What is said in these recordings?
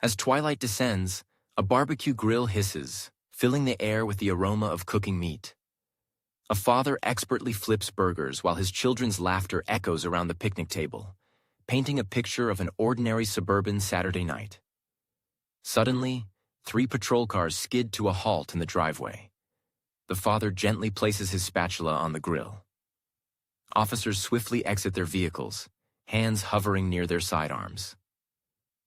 As twilight descends, a barbecue grill hisses, filling the air with the aroma of cooking meat. A father expertly flips burgers while his children's laughter echoes around the picnic table, painting a picture of an ordinary suburban Saturday night. Suddenly, 3 patrol cars skid to a halt in the driveway. The father gently places his spatula on the grill. Officers swiftly exit their vehicles, hands hovering near their sidearms.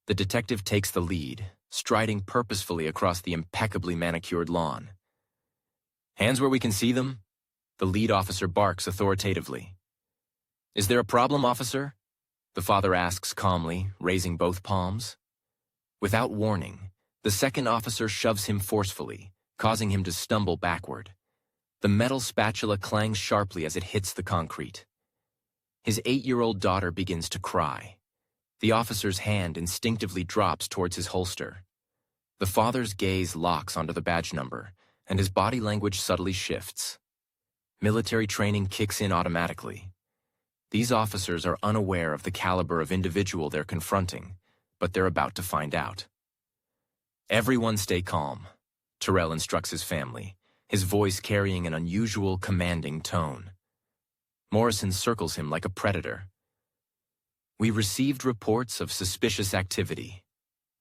The detective takes the lead, striding purposefully across the impeccably manicured lawn. "Hands where we can see them?" The lead officer barks authoritatively. "Is there a problem, officer?" the father asks calmly, raising both palms. Without warning, the second officer shoves him forcefully, causing him to stumble backward. The metal spatula clangs sharply as it hits the concrete. His 8-year-old daughter begins to cry. The officer's hand instinctively drops towards his holster. The father's gaze locks onto the badge number, and his body language subtly shifts. Military training kicks in automatically. These officers are unaware of the caliber of individual they're confronting, but they're about to find out. "Everyone stay calm," Terrell instructs his family, his voice carrying an unusual, commanding tone. Morrison circles him like a predator. "We received reports of suspicious activity.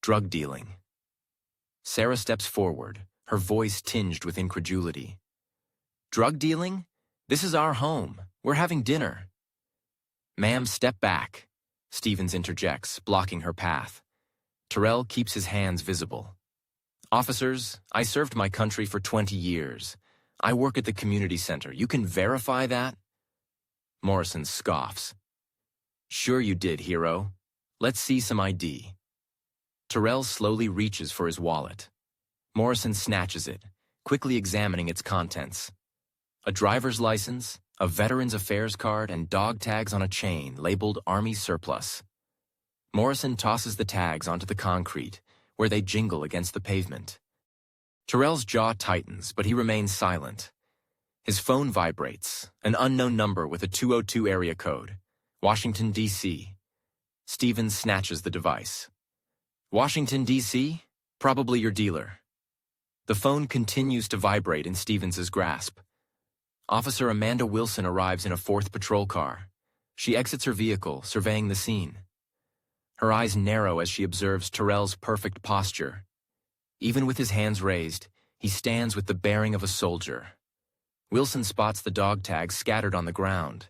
Drug dealing." Sarah steps forward, her voice tinged with incredulity. "Drug dealing? This is our home. We're having dinner." "Ma'am, step back," Stevens interjects, blocking her path. Terrell keeps his hands visible. "Officers, I served my country for 20 years. I work at the community center. You can verify that?" Morrison scoffs. "Sure you did, hero. Let's see some ID." Terrell slowly reaches for his wallet. Morrison snatches it, quickly examining its contents. A driver's license, a Veterans Affairs card, and dog tags on a chain labeled Army Surplus. Morrison tosses the tags onto the concrete, where they jingle against the pavement. Terrell's jaw tightens, but he remains silent. His phone vibrates, an unknown number with a 202 area code. Washington, D.C. Stevens snatches the device. "Washington, D.C.? Probably your dealer." The phone continues to vibrate in Stevens's grasp. Officer Amanda Wilson arrives in a 4th patrol car. She exits her vehicle, surveying the scene. Her eyes narrow as she observes Terrell's perfect posture. Even with his hands raised, he stands with the bearing of a soldier. Wilson spots the dog tags scattered on the ground.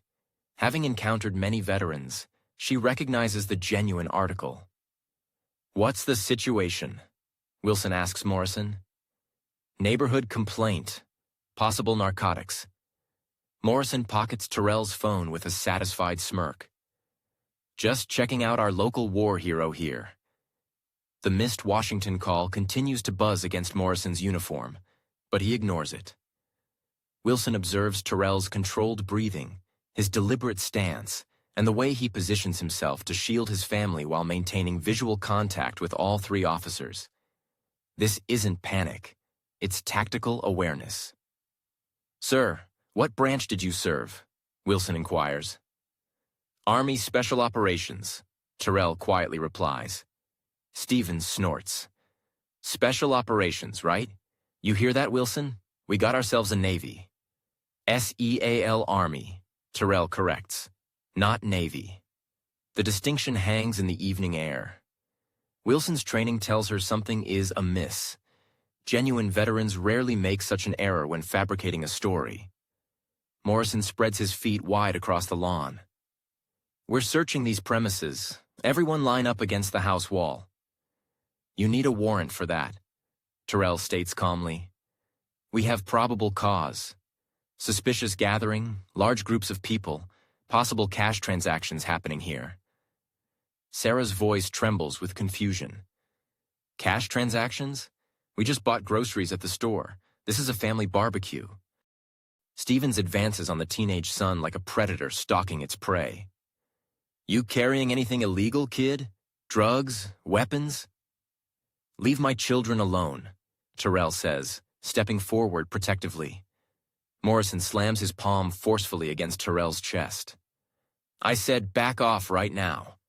Having encountered many veterans, she recognizes the genuine article. "What's the situation?" Wilson asks Morrison. "Neighborhood complaint. Possible narcotics." Morrison pockets Terrell's phone with a satisfied smirk. "Just checking out our local war hero here." The missed Washington call continues to buzz against Morrison's uniform, but he ignores it. Wilson observes Terrell's controlled breathing, his deliberate stance, and the way he positions himself to shield his family while maintaining visual contact with all 3 officers. This isn't panic, it's tactical awareness. "Sir, what branch did you serve?" Wilson inquires. "Army Special Operations," Terrell quietly replies. Stevens snorts. "Special Operations, right? You hear that, Wilson? We got ourselves a Navy." "SEAL Army," Terrell corrects. "Not Navy." The distinction hangs in the evening air. Wilson's training tells her something is amiss. Genuine veterans rarely make such an error when fabricating a story. Morrison spreads his feet wide across the lawn. "We're searching these premises. Everyone line up against the house wall." "You need a warrant for that," Terrell states calmly. "We have probable cause. Suspicious gathering, large groups of people, possible cash transactions happening here." Sarah's voice trembles with confusion. "Cash transactions? We just bought groceries at the store. This is a family barbecue." Stevens advances on the teenage son like a predator stalking its prey. "You carrying anything illegal, kid? Drugs? Weapons?" "Leave my children alone," Terrell says, stepping forward protectively. Morrison slams his palm forcefully against Terrell's chest. "I said back off right now."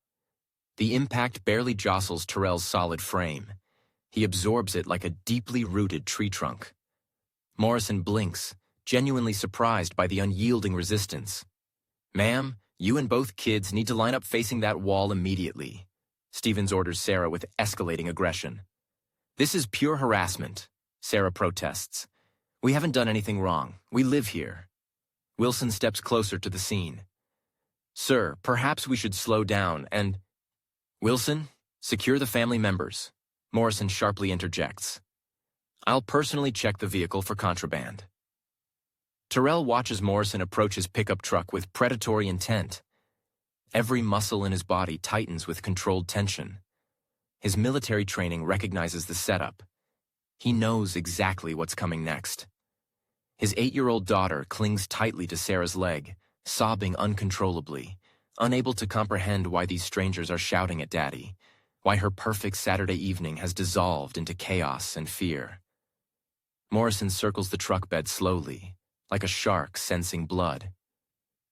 The impact barely jostles Terrell's solid frame. He absorbs it like a deeply rooted tree trunk. Morrison blinks, genuinely surprised by the unyielding resistance. "Ma'am, you and both kids need to line up facing that wall immediately," Stevens orders Sarah with escalating aggression. "This is pure harassment," Sarah protests. "We haven't done anything wrong. We live here." Wilson steps closer to the scene. "Sir, perhaps we should slow down and—" "Wilson, secure the family members," Morrison sharply interjects. "I'll personally check the vehicle for contraband." Terrell watches Morrison approach his pickup truck with predatory intent. Every muscle in his body tightens with controlled tension. His military training recognizes the setup. He knows exactly what's coming next. His 8-year-old daughter clings tightly to Sarah's leg, sobbing uncontrollably, unable to comprehend why these strangers are shouting at Daddy, why her perfect Saturday evening has dissolved into chaos and fear. Morrison circles the truck bed slowly, like a shark sensing blood.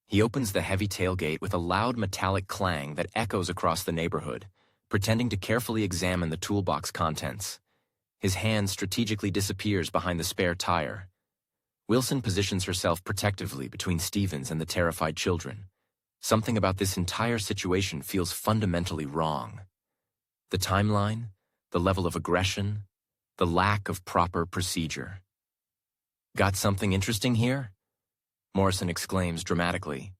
He opens the heavy tailgate with a loud metallic clang that echoes across the neighborhood, pretending to carefully examine the toolbox contents. His hand strategically disappears behind the spare tire. Wilson positions herself protectively between Stevens and the terrified children. Something about this entire situation feels fundamentally wrong. The timeline, the level of aggression, the lack of proper procedure. "Got something interesting here?" Morrison exclaims dramatically.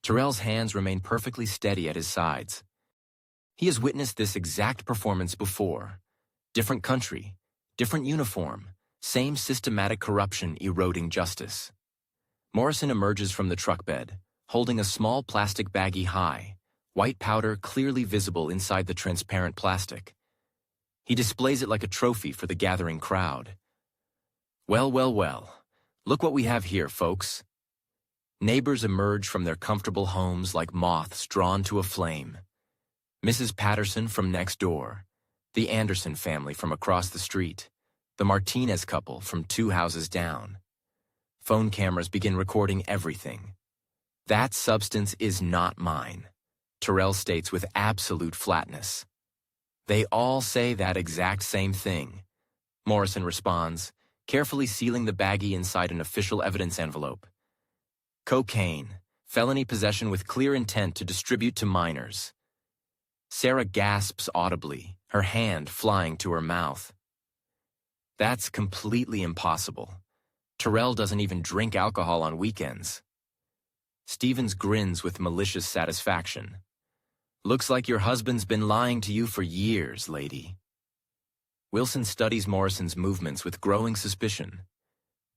Terrell's hands remain perfectly steady at his sides. He has witnessed this exact performance before. Different country, different uniform, same systematic corruption eroding justice. Morrison emerges from the truck bed, holding a small plastic baggie high, white powder clearly visible inside the transparent plastic. He displays it like a trophy for the gathering crowd. "Well, well, well. Look what we have here, folks." Neighbors emerge from their comfortable homes like moths drawn to a flame. Mrs. Patterson from next door, the Anderson family from across the street, the Martinez couple from 2 houses down. Phone cameras begin recording everything. "That substance is not mine," Terrell states with absolute flatness. "They all say that exact same thing," Morrison responds, carefully sealing the baggie inside an official evidence envelope. "Cocaine, felony possession with clear intent to distribute to minors." Sarah gasps audibly, her hand flying to her mouth. "That's completely impossible. Terrell doesn't even drink alcohol on weekends." Stevens grins with malicious satisfaction. "Looks like your husband's been lying to you for years, lady." Wilson studies Morrison's movements with growing suspicion.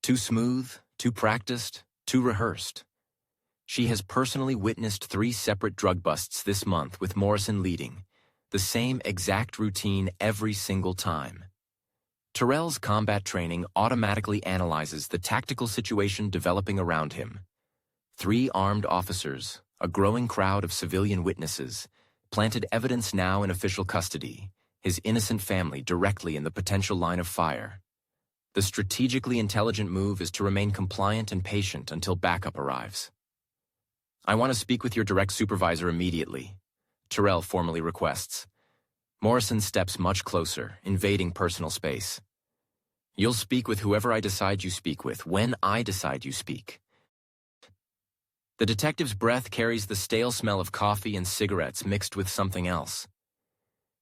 Too smooth, too practiced, too rehearsed. She has personally witnessed 3 separate drug busts this month with Morrison leading, the same exact routine every single time. Terrell's combat training automatically analyzes the tactical situation developing around him. 3 armed officers, a growing crowd of civilian witnesses, planted evidence now in official custody, his innocent family directly in the potential line of fire. The strategically intelligent move is to remain compliant and patient until backup arrives. "I want to speak with your direct supervisor immediately," Terrell formally requests. Morrison steps much closer, invading personal space. "You'll speak with whoever I decide you speak with, when I decide you speak." The detective's breath carries the stale smell of coffee and cigarettes mixed with something else.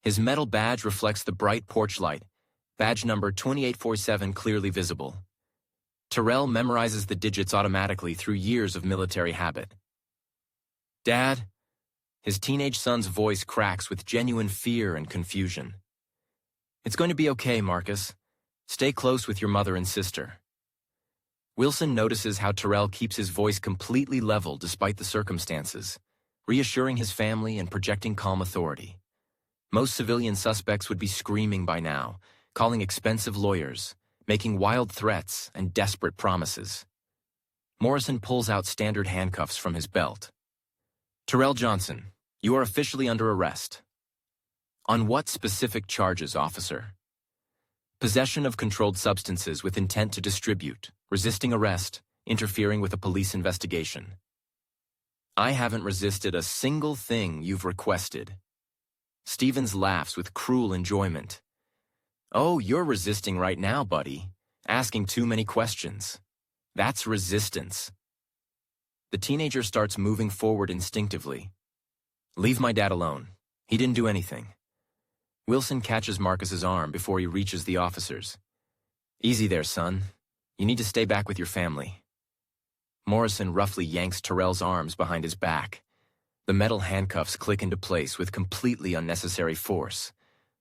His metal badge reflects the bright porch light, badge number 2847 clearly visible. Terrell memorizes the digits automatically through years of military habit. "Dad?" His teenage son's voice cracks with genuine fear and confusion. "It's going to be okay, Marcus. Stay close with your mother and sister." Wilson notices how Terrell keeps his voice completely level despite the circumstances, reassuring his family and projecting calm authority. Most civilian suspects would be screaming by now, calling expensive lawyers, making wild threats and desperate promises. Morrison pulls out standard handcuffs from his belt. "Terrell Johnson, you are officially under arrest." "On what specific charges, officer?" "Possession of controlled substances with intent to distribute, resisting arrest, interfering with a police investigation." "I haven't resisted a single thing you've requested." Stevens laughs with cruel enjoyment. Oh, you're resisting right now, buddy. Asking too many questions. That's resistance. The teenager starts moving forward instinctively. Leave my dad alone. He didn't do anything. Wilson catches Marcus's arm before he reaches the officers. Easy there, son. You need to stay back with your family. Morrison roughly yanks Terrell's arms behind his back. The metal handcuffs click into place with completely unnecessary force,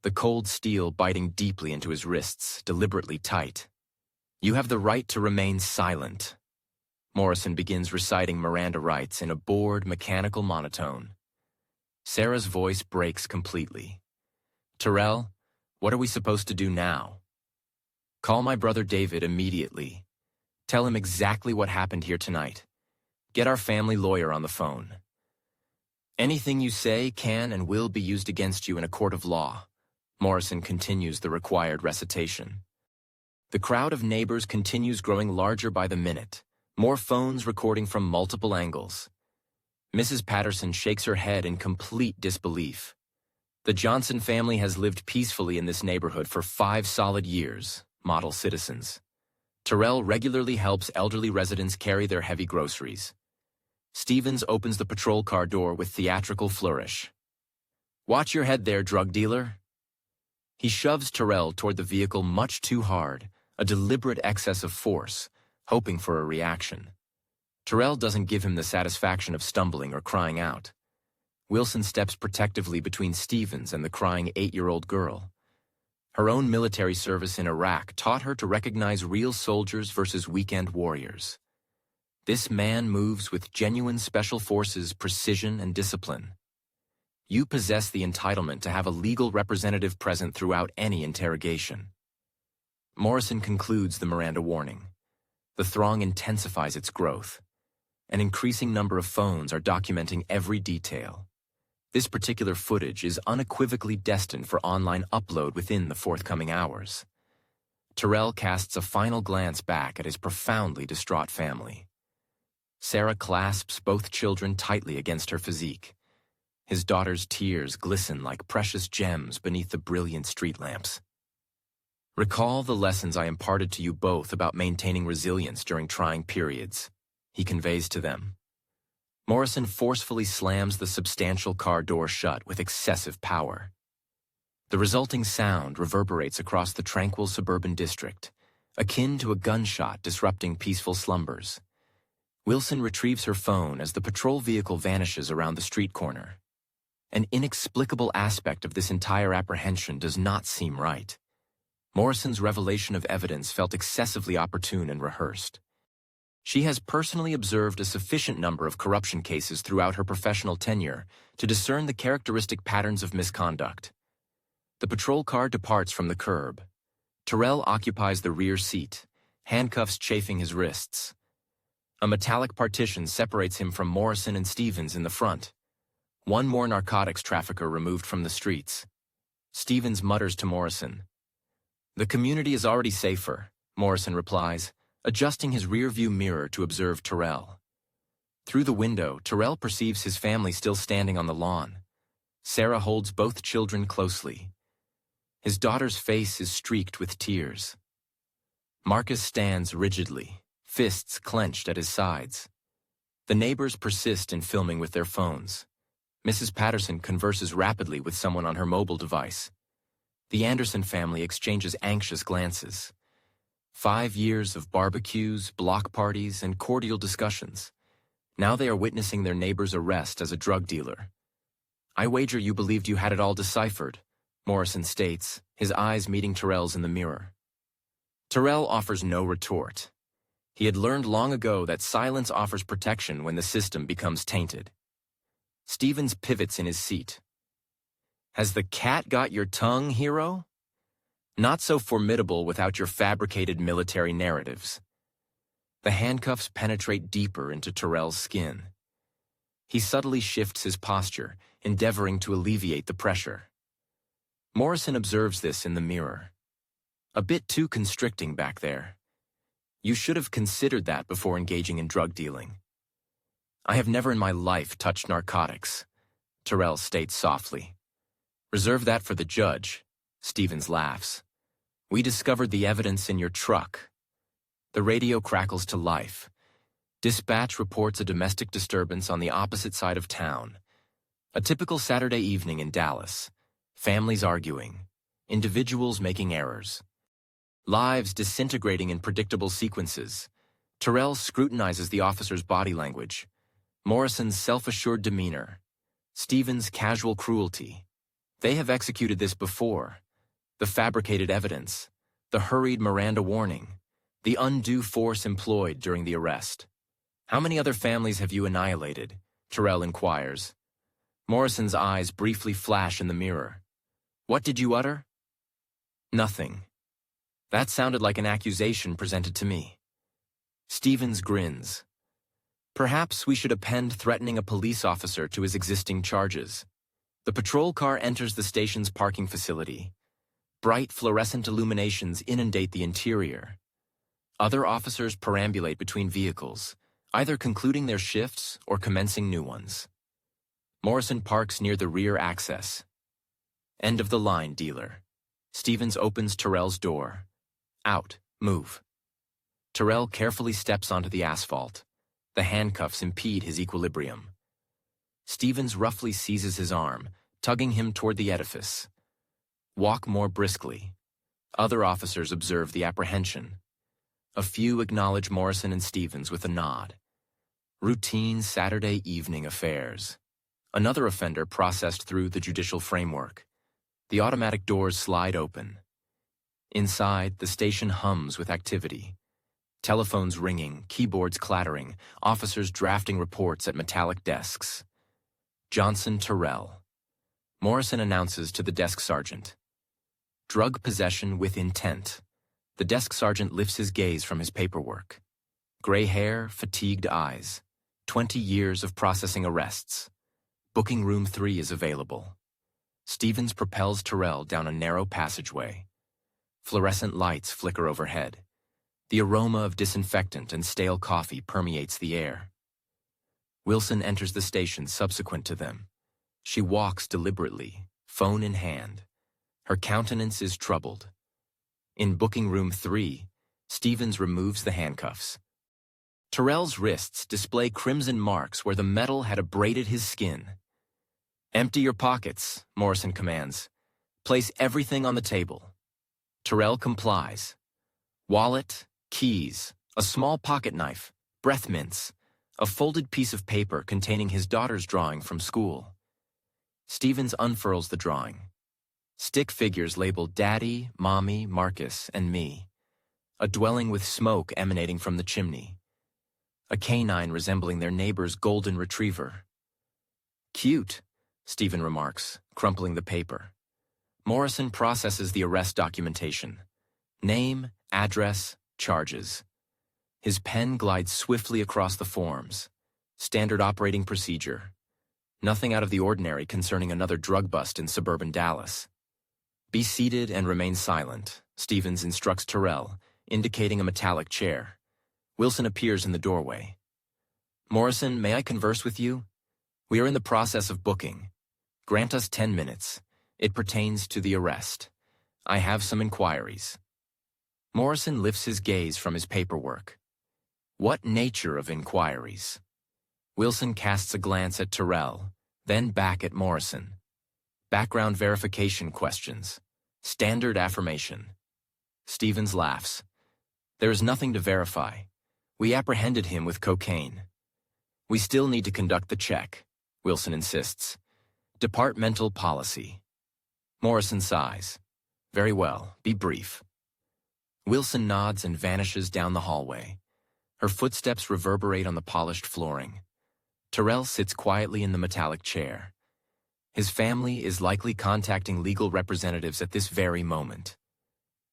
the cold steel biting deeply into his wrists, deliberately tight. You have the right to remain silent. Morrison begins reciting Miranda rights in a bored, mechanical monotone. Sarah's voice breaks completely. Terrell, what are we supposed to do now? Call my brother David immediately. Tell him exactly what happened here tonight. Get our family lawyer on the phone. Anything you say can and will be used against you in a court of law. Morrison continues the required recitation. The crowd of neighbors continues growing larger by the minute, more phones recording from multiple angles. Mrs. Patterson shakes her head in complete disbelief. The Johnson family has lived peacefully in this neighborhood for 5 solid years, model citizens. Terrell regularly helps elderly residents carry their heavy groceries. Stevens opens the patrol car door with theatrical flourish. Watch your head there, drug dealer. He shoves Terrell toward the vehicle much too hard, a deliberate excess of force, hoping for a reaction. Terrell doesn't give him the satisfaction of stumbling or crying out. Wilson steps protectively between Stevens and the crying 8-year-old girl. Her own military service in Iraq taught her to recognize real soldiers versus weekend warriors. This man moves with genuine special forces precision and discipline. You possess the entitlement to have a legal representative present throughout any interrogation. Morrison concludes the Miranda warning. The throng intensifies its growth. An increasing number of phones are documenting every detail. This particular footage is unequivocally destined for online upload within the forthcoming hours. Terrell casts a final glance back at his profoundly distraught family. Sarah clasps both children tightly against her physique. His daughter's tears glisten like precious gems beneath the brilliant street lamps. Recall the lessons I imparted to you both about maintaining resilience during trying periods, he conveys to them. Morrison forcefully slams the substantial car door shut with excessive power. The resulting sound reverberates across the tranquil suburban district, akin to a gunshot disrupting peaceful slumbers. Wilson retrieves her phone as the patrol vehicle vanishes around the street corner. An inexplicable aspect of this entire apprehension does not seem right. Morrison's revelation of evidence felt excessively opportune and rehearsed. She has personally observed a sufficient number of corruption cases throughout her professional tenure to discern the characteristic patterns of misconduct. The patrol car departs from the curb. Terrell occupies the rear seat, handcuffs chafing his wrists. A metallic partition separates him from Morrison and Stevens in the front. One more narcotics trafficker removed from the streets. Stevens mutters to Morrison. The community is already safer, Morrison replies, adjusting his rearview mirror to observe Terrell. Through the window, Terrell perceives his family still standing on the lawn. Sarah holds both children closely. His daughter's face is streaked with tears. Marcus stands rigidly, fists clenched at his sides. The neighbors persist in filming with their phones. Mrs. Patterson converses rapidly with someone on her mobile device. The Anderson family exchanges anxious glances. 5 years of barbecues, block parties, and cordial discussions. Now they are witnessing their neighbor's arrest as a drug dealer. I wager you believed you had it all deciphered, Morrison states, his eyes meeting Terrell's in the mirror. Terrell offers no retort. He had learned long ago that silence offers protection when the system becomes tainted. Stevens pivots in his seat. Has the cat got your tongue, hero? Not so formidable without your fabricated military narratives. The handcuffs penetrate deeper into Terrell's skin. He subtly shifts his posture, endeavoring to alleviate the pressure. Morrison observes this in the mirror. A bit too constricting back there. You should have considered that before engaging in drug dealing. I have never in my life touched narcotics, Terrell states softly. Reserve that for the judge, Stevens laughs. We discovered the evidence in your truck. The radio crackles to life. Dispatch reports a domestic disturbance on the opposite side of town. A typical Saturday evening in Dallas. Families arguing. Individuals making errors. Lives disintegrating in predictable sequences. Terrell scrutinizes the officer's body language. Morrison's self-assured demeanor. Stevens' casual cruelty. They have executed this before. The fabricated evidence. The hurried Miranda warning. The undue force employed during the arrest. How many other families have you annihilated? Terrell inquires. Morrison's eyes briefly flash in the mirror. What did you utter? Nothing. That sounded like an accusation presented to me. Stevens grins. Perhaps we should append threatening a police officer to his existing charges. The patrol car enters the station's parking facility. Bright fluorescent illuminations inundate the interior. Other officers perambulate between vehicles, either concluding their shifts or commencing new ones. Morrison parks near the rear access. End of the line, dealer. Stevens opens Terrell's door. Out. Move. Terrell carefully steps onto the asphalt. The handcuffs impede his equilibrium. Stevens roughly seizes his arm, tugging him toward the edifice. Walk more briskly. Other officers observe the apprehension. A few acknowledge Morrison and Stevens with a nod. Routine Saturday evening affairs. Another offender processed through the judicial framework. The automatic doors slide open. Inside, the station hums with activity. Telephones ringing, keyboards clattering, officers drafting reports at metallic desks. Johnson Terrell. Morrison announces to the desk sergeant. Drug possession with intent. The desk sergeant lifts his gaze from his paperwork. Gray hair, fatigued eyes. 20 years of processing arrests. Booking room 3 is available. Stevens propels Terrell down a narrow passageway. Fluorescent lights flicker overhead. The aroma of disinfectant and stale coffee permeates the air. Wilson enters the station subsequent to them. She walks deliberately, phone in hand. Her countenance is troubled. In booking room 3, Stevens removes the handcuffs. Terrell's wrists display crimson marks where the metal had abraded his skin. Empty your pockets, Morrison commands. Place everything on the table. Terrell complies. Wallet, keys, a small pocket knife, breath mints, a folded piece of paper containing his daughter's drawing from school. Stevens unfurls the drawing. Stick figures labeled Daddy, Mommy, Marcus, and me. A dwelling with smoke emanating from the chimney. A canine resembling their neighbor's golden retriever. Cute, Stephen remarks, crumpling the paper. Morrison processes the arrest documentation. Name, address, charges. His pen glides swiftly across the forms. Standard operating procedure. Nothing out of the ordinary concerning another drug bust in suburban Dallas. Be seated and remain silent, Stevens instructs Terrell, indicating a metallic chair. Wilson appears in the doorway. Morrison, may I converse with you? We are in the process of booking. Grant us 10 minutes. It pertains to the arrest. I have some inquiries. Morrison lifts his gaze from his paperwork. What nature of inquiries? Wilson casts a glance at Terrell, then back at Morrison. Background verification questions. Standard affirmation. Stevens laughs. There is nothing to verify. We apprehended him with cocaine. We still need to conduct the check, Wilson insists. Departmental policy. Morrison sighs. Very well, be brief. Wilson nods and vanishes down the hallway. Her footsteps reverberate on the polished flooring. Terrell sits quietly in the metallic chair. His family is likely contacting legal representatives at this very moment.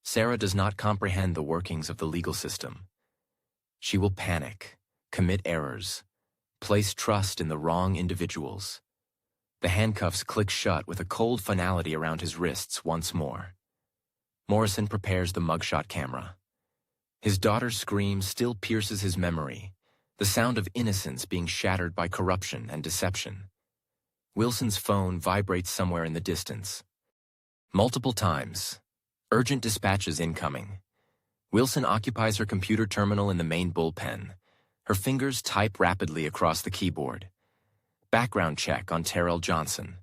Sarah does not comprehend the workings of the legal system. She will panic, commit errors, place trust in the wrong individuals. The handcuffs click shut with a cold finality around his wrists once more. Morrison prepares the mugshot camera. His daughter's scream still pierces his memory, the sound of innocence being shattered by corruption and deception. Wilson's phone vibrates somewhere in the distance. Multiple times. Urgent dispatches incoming. Wilson occupies her computer terminal in the main bullpen. Her fingers type rapidly across the keyboard. Background check on Terrell Johnson.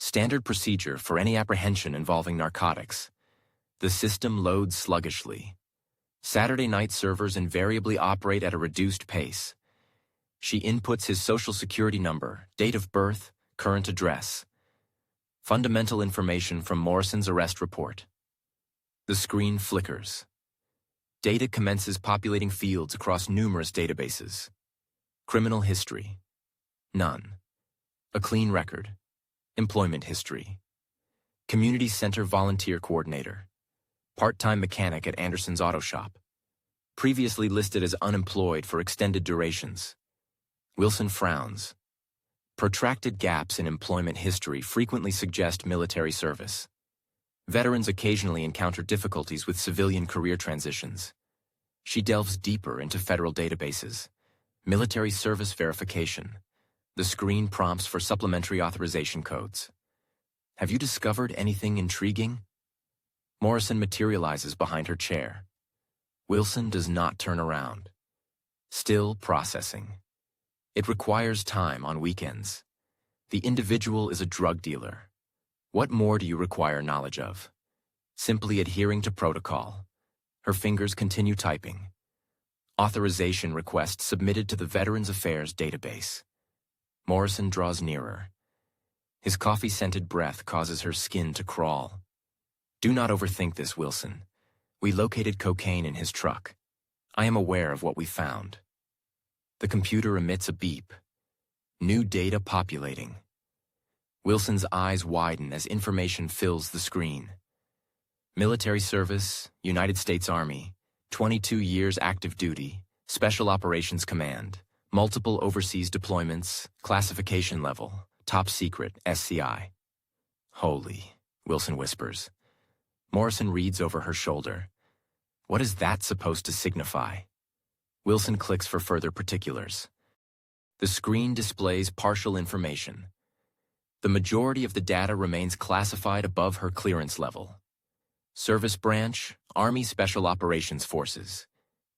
Standard procedure for any apprehension involving narcotics. The system loads sluggishly. Saturday night servers invariably operate at a reduced pace. She inputs his social security number, date of birth, current address. Fundamental information from Morrison's arrest report. The screen flickers. Data commences populating fields across numerous databases. Criminal history. None. A clean record. Employment history. Community Center volunteer coordinator. Part-time mechanic at Anderson's Auto Shop. Previously listed as unemployed for extended durations. Wilson frowns. Protracted gaps in employment history frequently suggest military service. Veterans occasionally encounter difficulties with civilian career transitions. She delves deeper into federal databases. Military service verification. The screen prompts for supplementary authorization codes. Have you discovered anything intriguing? Morrison materializes behind her chair. Wilson does not turn around. Still processing. It requires time on weekends. The individual is a drug dealer. What more do you require knowledge of? Simply adhering to protocol. Her fingers continue typing. Authorization request submitted to the Veterans Affairs database. Morrison draws nearer. His coffee-scented breath causes her skin to crawl. Do not overthink this, Wilson. We located cocaine in his truck. I am aware of what we found. The computer emits a beep. New data populating. Wilson's eyes widen as information fills the screen. Military service, United States Army, 22 years active duty, Special Operations Command, multiple overseas deployments, classification level, top secret, SCI. Holy, Wilson whispers. Morrison reads over her shoulder. What is that supposed to signify? Wilson clicks for further particulars. The screen displays partial information. The majority of the data remains classified above her clearance level. Service branch, Army Special Operations Forces.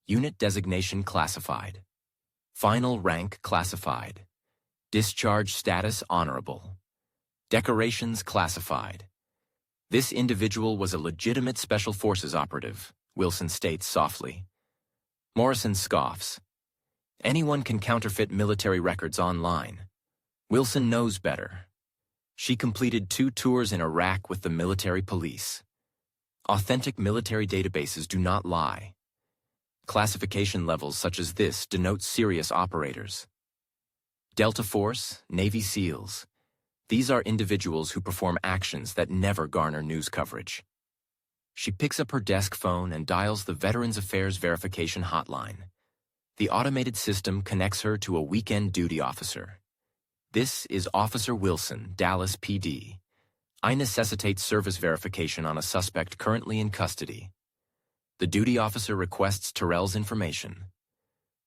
Unit designation classified. Final rank classified. Discharge status honorable. Decorations classified. This individual was a legitimate Special Forces operative, Wilson states softly. Morrison scoffs. Anyone can counterfeit military records online. Wilson knows better. She completed 2 tours in Iraq with the military police. Authentic military databases do not lie. Classification levels such as this denote serious operators. Delta Force, Navy SEALs. These are individuals who perform actions that never garner news coverage. She picks up her desk phone and dials the Veterans Affairs Verification Hotline. The automated system connects her to a weekend duty officer. This is Officer Wilson, Dallas PD. I necessitate service verification on a suspect currently in custody. The duty officer requests Terrell's information.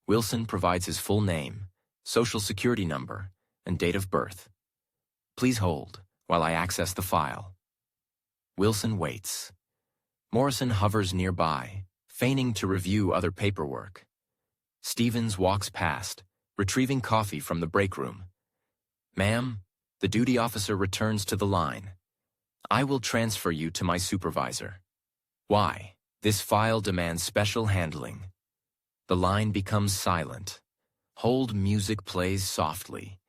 Wilson provides his full name, social security number, and date of birth. Please hold while I access the file. Wilson waits. Morrison hovers nearby, feigning to review other paperwork. Stevens walks past, retrieving coffee from the break room. Ma'am, the duty officer returns to the line. I will transfer you to my supervisor. Why? This file demands special handling. The line becomes silent. Hold music plays softly.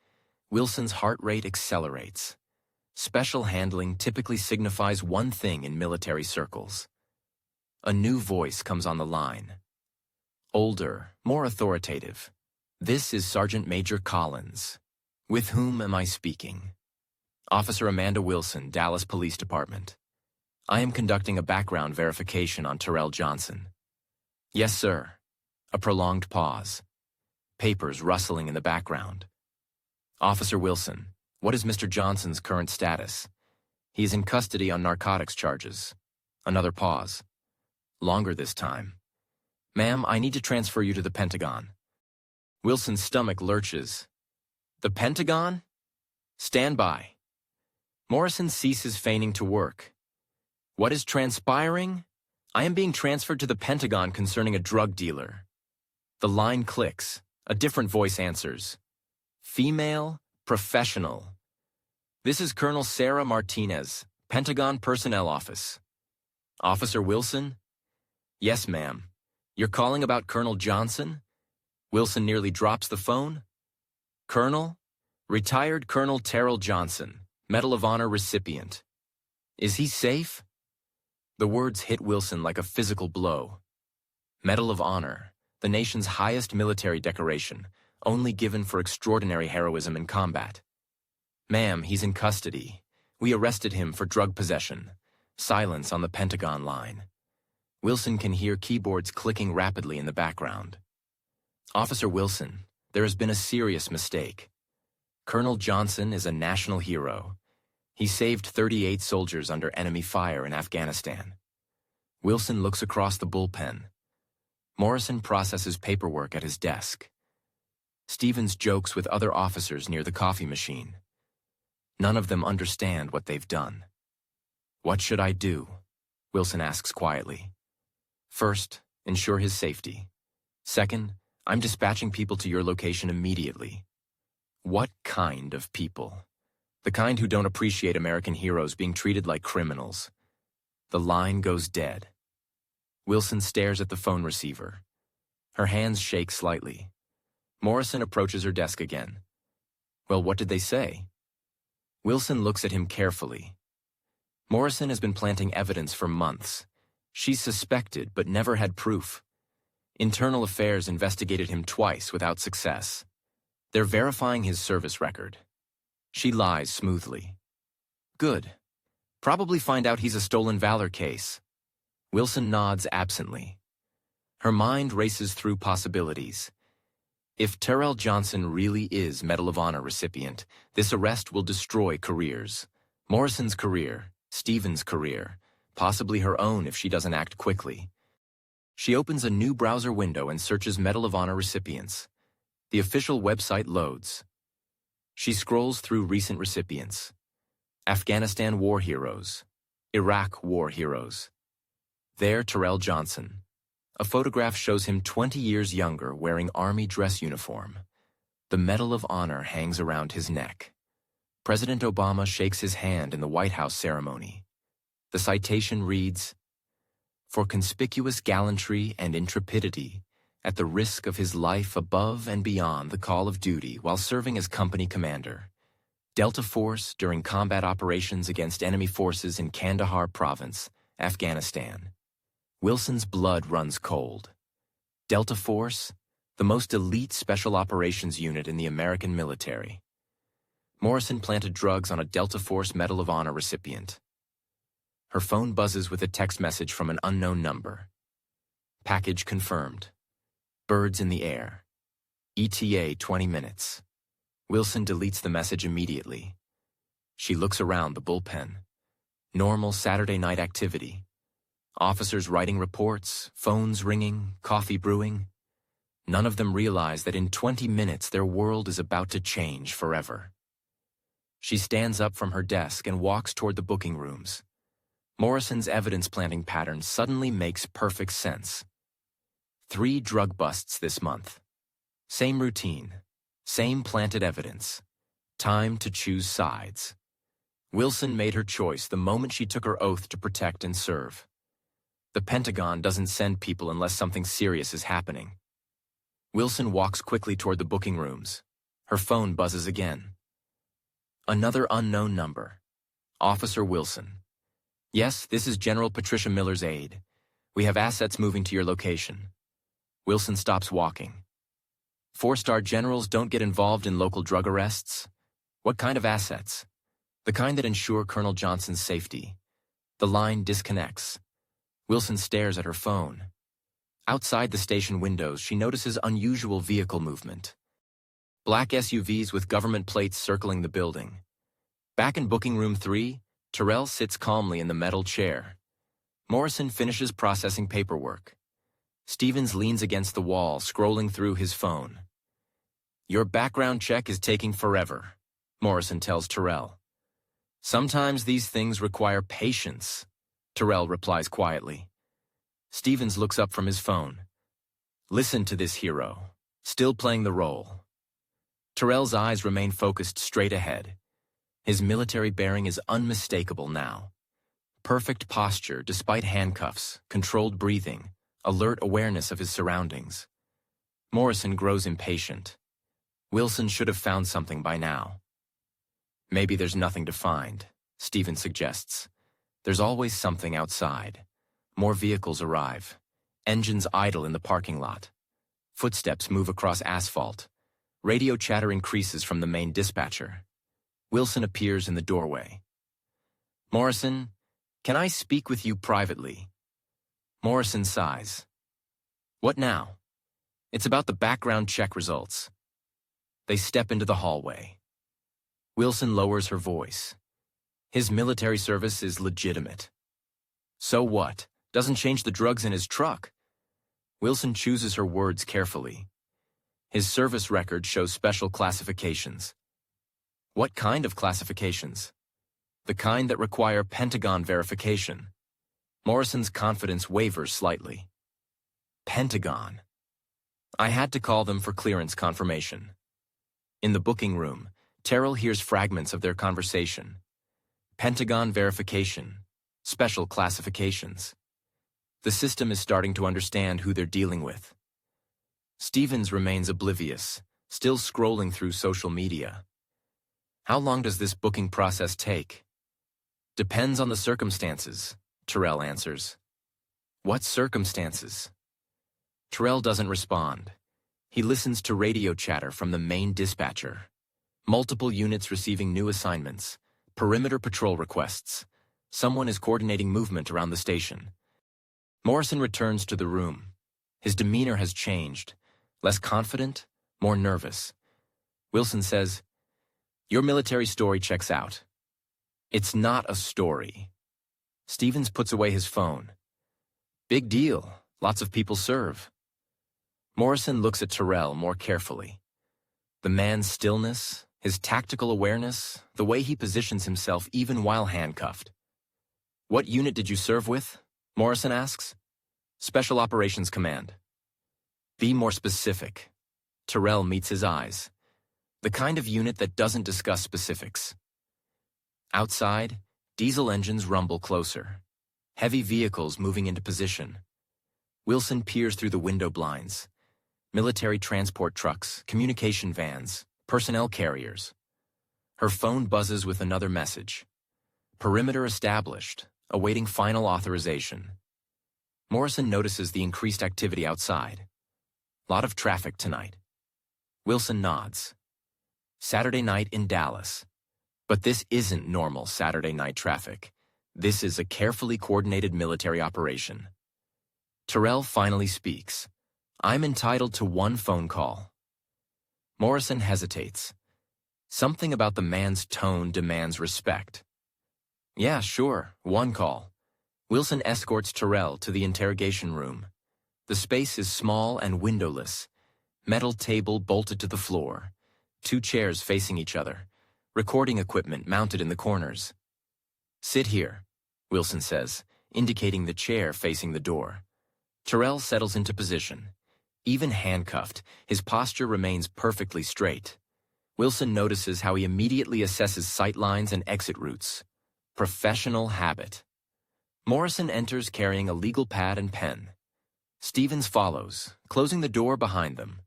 Wilson's heart rate accelerates. Special handling typically signifies one thing in military circles. A new voice comes on the line. Older, more authoritative. This is Sergeant Major Collins. With whom am I speaking? Officer Amanda Wilson, Dallas Police Department. I am conducting a background verification on Terrell Johnson. Yes, sir. A prolonged pause. Papers rustling in the background. Officer Wilson, what is Mr. Johnson's current status? He is in custody on narcotics charges. Another pause. Longer this time. Ma'am, I need to transfer you to the Pentagon. Wilson's stomach lurches. The Pentagon? Stand by. Morrison ceases feigning to work. What is transpiring? I am being transferred to the Pentagon concerning a drug dealer. The line clicks. A different voice answers. Female, professional. This is Colonel Sarah Martinez, Pentagon Personnel Office. Officer Wilson? Yes, ma'am. You're calling about Colonel Johnson? Wilson nearly drops the phone. Colonel? Retired Colonel Terrell Johnson, Medal of Honor recipient. Is he safe? The words hit Wilson like a physical blow. Medal of Honor, the nation's highest military decoration, only given for extraordinary heroism in combat. Ma'am, he's in custody. We arrested him for drug possession. Silence on the Pentagon line. Wilson can hear keyboards clicking rapidly in the background. Officer Wilson, there has been a serious mistake. Colonel Johnson is a national hero. He saved 38 soldiers under enemy fire in Afghanistan. Wilson looks across the bullpen. Morrison processes paperwork at his desk. Stevens jokes with other officers near the coffee machine. None of them understand what they've done. What should I do? Wilson asks quietly. First, ensure his safety. Second, I'm dispatching people to your location immediately. What kind of people? The kind who don't appreciate American heroes being treated like criminals. The line goes dead. Wilson stares at the phone receiver. Her hands shake slightly. Morrison approaches her desk again. Well, what did they say? Wilson looks at him carefully. Morrison has been planting evidence for months. She's suspected but never had proof. Internal Affairs investigated him twice without success. They're verifying his service record. She lies smoothly. Good. Probably find out he's a stolen valor case. Wilson nods absently. Her mind races through possibilities. If Terrell Johnson really is Medal of Honor recipient, this arrest will destroy careers. Morrison's career, Stevens' career, possibly her own if she doesn't act quickly. She opens a new browser window and searches Medal of Honor recipients. The official website loads. She scrolls through recent recipients. Afghanistan war heroes. Iraq war heroes. There, Terrell Johnson. A photograph shows him 20 years younger wearing Army dress uniform. The Medal of Honor hangs around his neck. President Obama shakes his hand in the White House ceremony. The citation reads, "For conspicuous gallantry and intrepidity, at the risk of his life above and beyond the call of duty while serving as company commander. Delta Force during combat operations against enemy forces in Kandahar Province, Afghanistan." Wilson's blood runs cold. Delta Force, the most elite special operations unit in the American military. Morrison planted drugs on a Delta Force Medal of Honor recipient. Her phone buzzes with a text message from an unknown number. Package confirmed. Birds in the air. ETA 20 minutes. Wilson deletes the message immediately. She looks around the bullpen. Normal Saturday night activity. Officers writing reports, phones ringing, coffee brewing. None of them realize that in 20 minutes their world is about to change forever. She stands up from her desk and walks toward the booking rooms. Morrison's evidence planting pattern suddenly makes perfect sense. 3 drug busts this month. Same routine. Same planted evidence. Time to choose sides. Wilson made her choice the moment she took her oath to protect and serve. The Pentagon doesn't send people unless something serious is happening. Wilson walks quickly toward the booking rooms. Her phone buzzes again. Another unknown number. Officer Wilson. Yes, this is General Patricia Miller's aide. We have assets moving to your location. Wilson stops walking. 4-star generals don't get involved in local drug arrests. What kind of assets? The kind that ensure Colonel Johnson's safety. The line disconnects. Wilson stares at her phone. Outside the station windows, she notices unusual vehicle movement. Black SUVs with government plates circling the building. Back in booking room 3, Terrell sits calmly in the metal chair. Morrison finishes processing paperwork. Stevens leans against the wall, scrolling through his phone. Your background check is taking forever, Morrison tells Terrell. Sometimes these things require patience. Terrell replies quietly. Stevens looks up from his phone. Listen to this hero, still playing the role. Terrell's eyes remain focused straight ahead. His military bearing is unmistakable now. Perfect posture despite handcuffs, controlled breathing, alert awareness of his surroundings. Morrison grows impatient. Wilson should have found something by now. Maybe there's nothing to find, Stevens suggests. There's always something outside. More vehicles arrive. Engines idle in the parking lot. Footsteps move across asphalt. Radio chatter increases from the main dispatcher. Wilson appears in the doorway. Morrison, can I speak with you privately? Morrison sighs. What now? It's about the background check results. They step into the hallway. Wilson lowers her voice. His military service is legitimate. So what? Doesn't change the drugs in his truck. Wilson chooses her words carefully. His service record shows special classifications. What kind of classifications? The kind that require Pentagon verification. Morrison's confidence wavers slightly. Pentagon. I had to call them for clearance confirmation. In the booking room, Terrell hears fragments of their conversation. Pentagon verification. Special classifications. The system is starting to understand who they're dealing with. Stevens remains oblivious, still scrolling through social media. How long does this booking process take? Depends on the circumstances, Terrell answers. What circumstances? Terrell doesn't respond. He listens to radio chatter from the main dispatcher. Multiple units receiving new assignments. Perimeter patrol requests. Someone is coordinating movement around the station. Morrison returns to the room. His demeanor has changed. Less confident, more nervous. Wilson says, Your military story checks out. It's not a story. Stevens puts away his phone. Big deal. Lots of people serve. Morrison looks at Terrell more carefully. The man's stillness, his tactical awareness, the way he positions himself even while handcuffed. What unit did you serve with? Morrison asks. Special Operations Command. Be more specific. Terrell meets his eyes. The kind of unit that doesn't discuss specifics. Outside, diesel engines rumble closer. Heavy vehicles moving into position. Wilson peers through the window blinds. Military transport trucks, communication vans, personnel carriers. Her phone buzzes with another message. Perimeter established, awaiting final authorization. Morrison notices the increased activity outside. Lot of traffic tonight. Wilson nods. Saturday night in Dallas. But this isn't normal Saturday night traffic. This is a carefully coordinated military operation. Terrell finally speaks. I'm entitled to one phone call. Morrison hesitates. Something about the man's tone demands respect. Yeah, sure, one call. Wilson escorts Terrell to the interrogation room. The space is small and windowless. Metal table bolted to the floor. 2 chairs facing each other. Recording equipment mounted in the corners. Sit here, Wilson says, indicating the chair facing the door. Terrell settles into position. Even handcuffed, his posture remains perfectly straight. Wilson notices how he immediately assesses sight lines and exit routes. Professional habit. Morrison enters carrying a legal pad and pen. Stevens follows, closing the door behind them.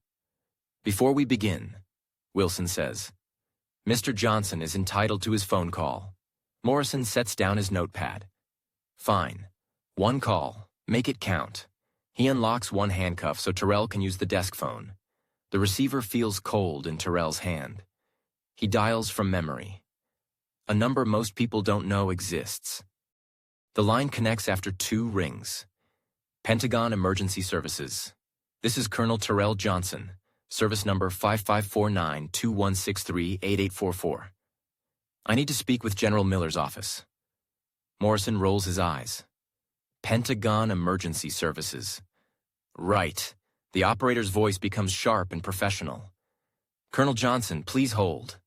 Before we begin, Wilson says, Mr. Johnson is entitled to his phone call. Morrison sets down his notepad. Fine. One call. Make it count. He unlocks one handcuff so Terrell can use the desk phone. The receiver feels cold in Terrell's hand. He dials from memory. A number most people don't know exists. The line connects after 2 rings. Pentagon Emergency Services. This is Colonel Terrell Johnson, service number 5549-2163-8844. I need to speak with General Miller's office. Morrison rolls his eyes. Pentagon Emergency Services. Right. The operator's voice becomes sharp and professional. Colonel Johnson, please hold.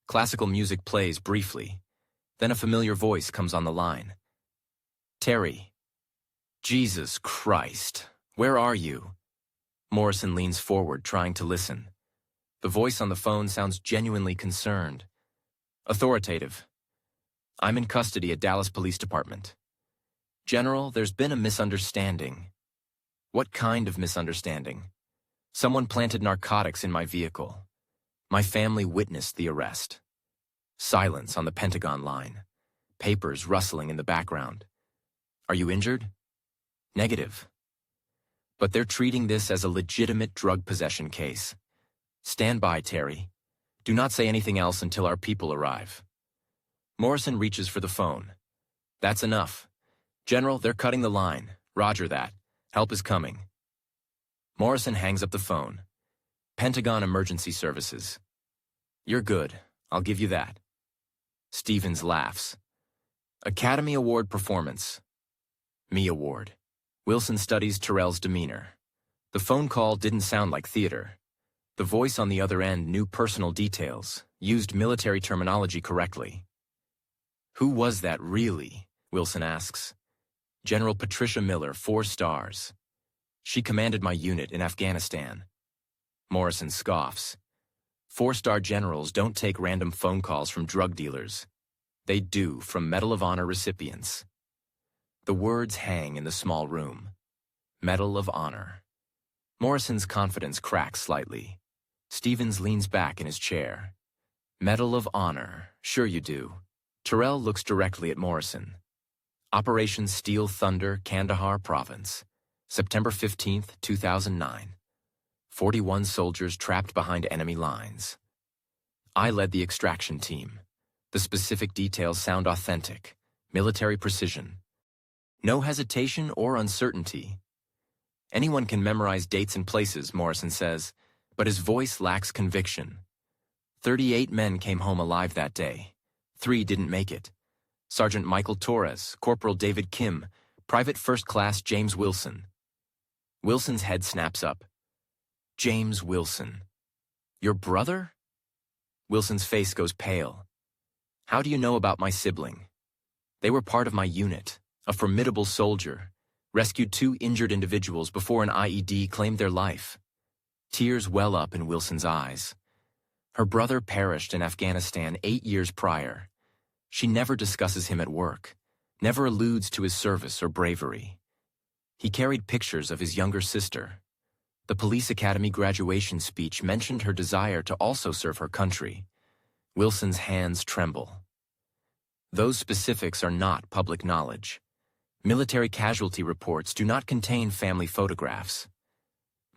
Classical music plays briefly. Then a familiar voice comes on the line. Terry. Jesus Christ. Where are you? Morrison leans forward, trying to listen. The voice on the phone sounds genuinely concerned. Authoritative. I'm in custody at Dallas Police Department. General, there's been a misunderstanding. What kind of misunderstanding? Someone planted narcotics in my vehicle. My family witnessed the arrest. Silence on the Pentagon line. Papers rustling in the background. Are you injured? Negative. But they're treating this as a legitimate drug possession case. Stand by, Terry. Do not say anything else until our people arrive. Morrison reaches for the phone. That's enough. General, they're cutting the line. Roger that. Help is coming. Morrison hangs up the phone. Pentagon Emergency Services. You're good. I'll give you that. Stevens laughs. Academy Award performance. Me Award. Wilson studies Terrell's demeanor. The phone call didn't sound like theater. The voice on the other end knew personal details, used military terminology correctly. Who was that really? Wilson asks. General Patricia Miller, 4 stars. She commanded my unit in Afghanistan. Morrison scoffs. 4-star generals don't take random phone calls from drug dealers. They do from Medal of Honor recipients. The words hang in the small room. Medal of Honor. Morrison's confidence cracks slightly. Stevens leans back in his chair. Medal of Honor, sure you do. Terrell looks directly at Morrison. Operation Steel Thunder, Kandahar Province. September 15, 2009. 41 soldiers trapped behind enemy lines. I led the extraction team. The specific details sound authentic. Military precision. No hesitation or uncertainty. Anyone can memorize dates and places, Morrison says, but his voice lacks conviction. 38 men came home alive that day. 3 didn't make it. Sergeant Michael Torres, Corporal David Kim, Private First Class James Wilson. Wilson's head snaps up. James Wilson. Your brother? Wilson's face goes pale. How do you know about my sibling? They were part of my unit, a formidable soldier, rescued 2 injured individuals before an IED claimed their life. Tears well up in Wilson's eyes. Her brother perished in Afghanistan 8 years prior. She never discusses him at work, never alludes to his service or bravery. He carried pictures of his younger sister. The police academy graduation speech mentioned her desire to also serve her country. Wilson's hands tremble. Those specifics are not public knowledge. Military casualty reports do not contain family photographs.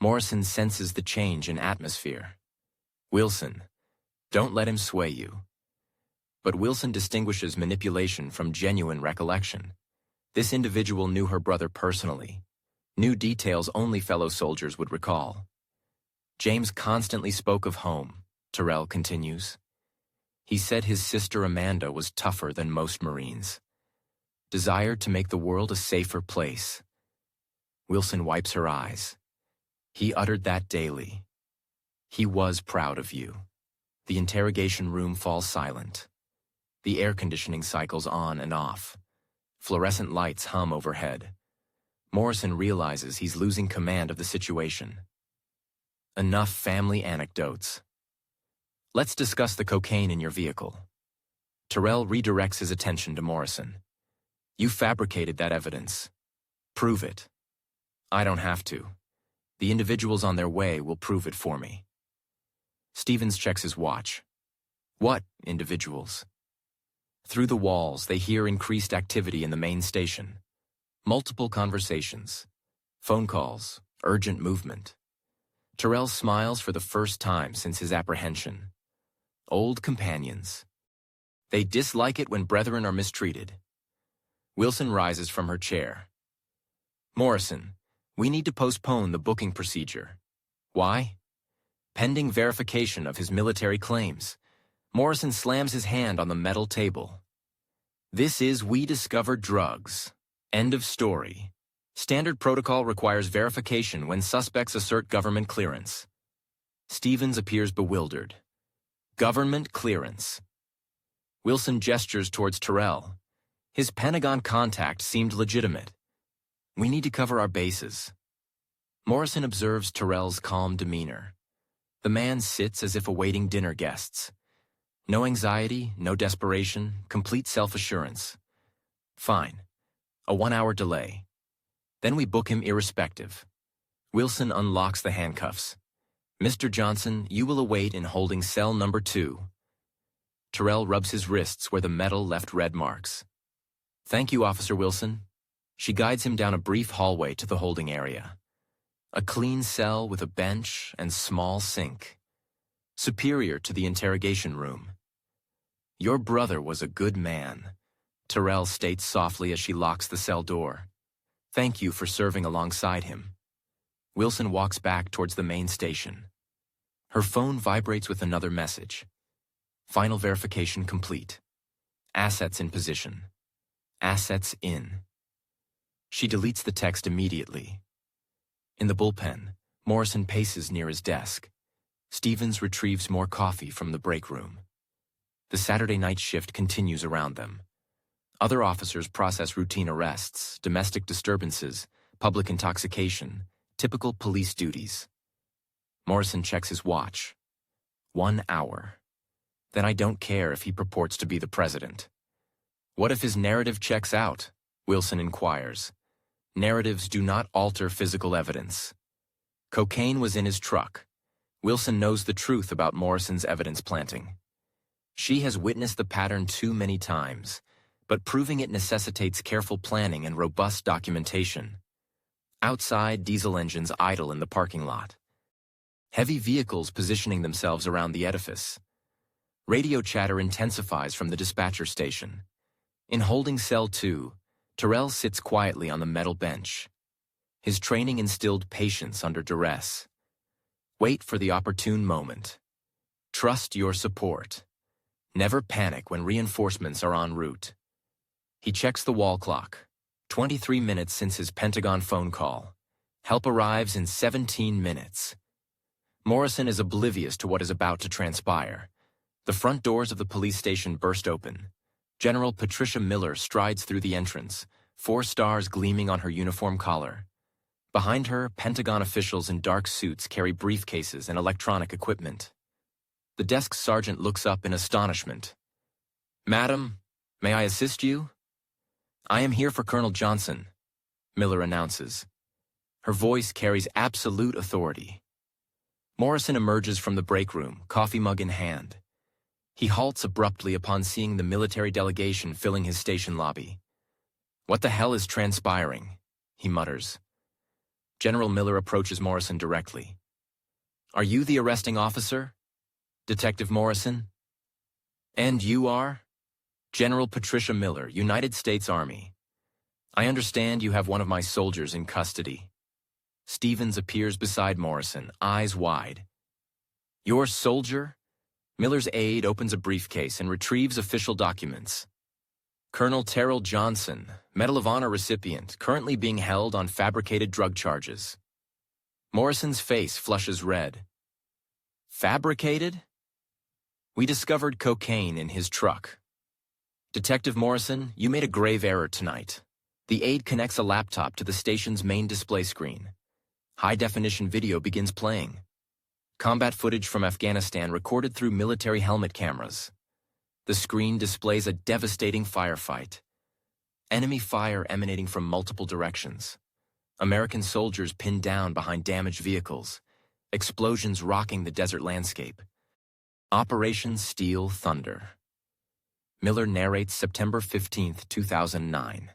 Morrison senses the change in atmosphere. Wilson, don't let him sway you. But Wilson distinguishes manipulation from genuine recollection. This individual knew her brother personally, knew details only fellow soldiers would recall. James constantly spoke of home, Terrell continues. He said his sister Amanda was tougher than most Marines. Desired to make the world a safer place. Wilson wipes her eyes. He uttered that daily. He was proud of you. The interrogation room falls silent. The air conditioning cycles on and off. Fluorescent lights hum overhead. Morrison realizes he's losing command of the situation. Enough family anecdotes. Let's discuss the cocaine in your vehicle. Terrell redirects his attention to Morrison. You fabricated that evidence. Prove it. I don't have to. The individuals on their way will prove it for me. Stevens checks his watch. What individuals? Through the walls, they hear increased activity in the main station. Multiple conversations. Phone calls. Urgent movement. Terrell smiles for the first time since his apprehension. Old companions. They dislike it when brethren are mistreated. Wilson rises from her chair. Morrison, we need to postpone the booking procedure. Why? Pending verification of his military claims. Morrison slams his hand on the metal table. This is We Discovered Drugs. End of story. Standard protocol requires verification when suspects assert government clearance. Stevens appears bewildered. Government clearance. Wilson gestures towards Terrell. His Pentagon contact seemed legitimate. We need to cover our bases. Morrison observes Terrell's calm demeanor. The man sits as if awaiting dinner guests. No anxiety, no desperation, complete self-assurance. Fine. A 1-hour delay. Then we book him irrespective. Wilson unlocks the handcuffs. Mr. Johnson, you will await in holding cell number 2. Terrell rubs his wrists where the metal left red marks. Thank you, Officer Wilson. She guides him down a brief hallway to the holding area. A clean cell with a bench and small sink. Superior to the interrogation room. Your brother was a good man, Terrell states softly as she locks the cell door. Thank you for serving alongside him. Wilson walks back towards the main station. Her phone vibrates with another message. Final verification complete. Assets in position. Assets in. She deletes the text immediately. In the bullpen, Morrison paces near his desk. Stevens retrieves more coffee from the break room. The Saturday night shift continues around them. Other officers process routine arrests, domestic disturbances, public intoxication, typical police duties. Morrison checks his watch. 1 hour. Then I don't care if he purports to be the president. What if his narrative checks out? Wilson inquires. Narratives do not alter physical evidence. Cocaine was in his truck. Wilson knows the truth about Morrison's evidence planting. She has witnessed the pattern too many times, but proving it necessitates careful planning and robust documentation. Outside, diesel engines idle in the parking lot. Heavy vehicles positioning themselves around the edifice. Radio chatter intensifies from the dispatcher station. In holding cell 2, Terrell sits quietly on the metal bench. His training instilled patience under duress. Wait for the opportune moment. Trust your support. Never panic when reinforcements are en route. He checks the wall clock. 23 minutes since his Pentagon phone call. Help arrives in 17 minutes. Morrison is oblivious to what is about to transpire. The front doors of the police station burst open. General Patricia Miller strides through the entrance, 4 stars gleaming on her uniform collar. Behind her, Pentagon officials in dark suits carry briefcases and electronic equipment. The desk sergeant looks up in astonishment. Madam, may I assist you? I am here for Colonel Johnson, Miller announces. Her voice carries absolute authority. Morrison emerges from the break room, coffee mug in hand. He halts abruptly upon seeing the military delegation filling his station lobby. What the hell is transpiring? He mutters. General Miller approaches Morrison directly. Are you the arresting officer? Detective Morrison? And you are? General Patricia Miller, United States Army. I understand you have one of my soldiers in custody. Stevens appears beside Morrison, eyes wide. Your soldier? Miller's aide opens a briefcase and retrieves official documents. Colonel Terrell Johnson, Medal of Honor recipient, currently being held on fabricated drug charges. Morrison's face flushes red. Fabricated? We discovered cocaine in his truck. Detective Morrison, you made a grave error tonight. The aide connects a laptop to the station's main display screen. High-definition video begins playing. Combat footage from Afghanistan recorded through military helmet cameras. The screen displays a devastating firefight. Enemy fire emanating from multiple directions. American soldiers pinned down behind damaged vehicles. Explosions rocking the desert landscape. Operation Steel Thunder. Miller narrates September 15, 2009.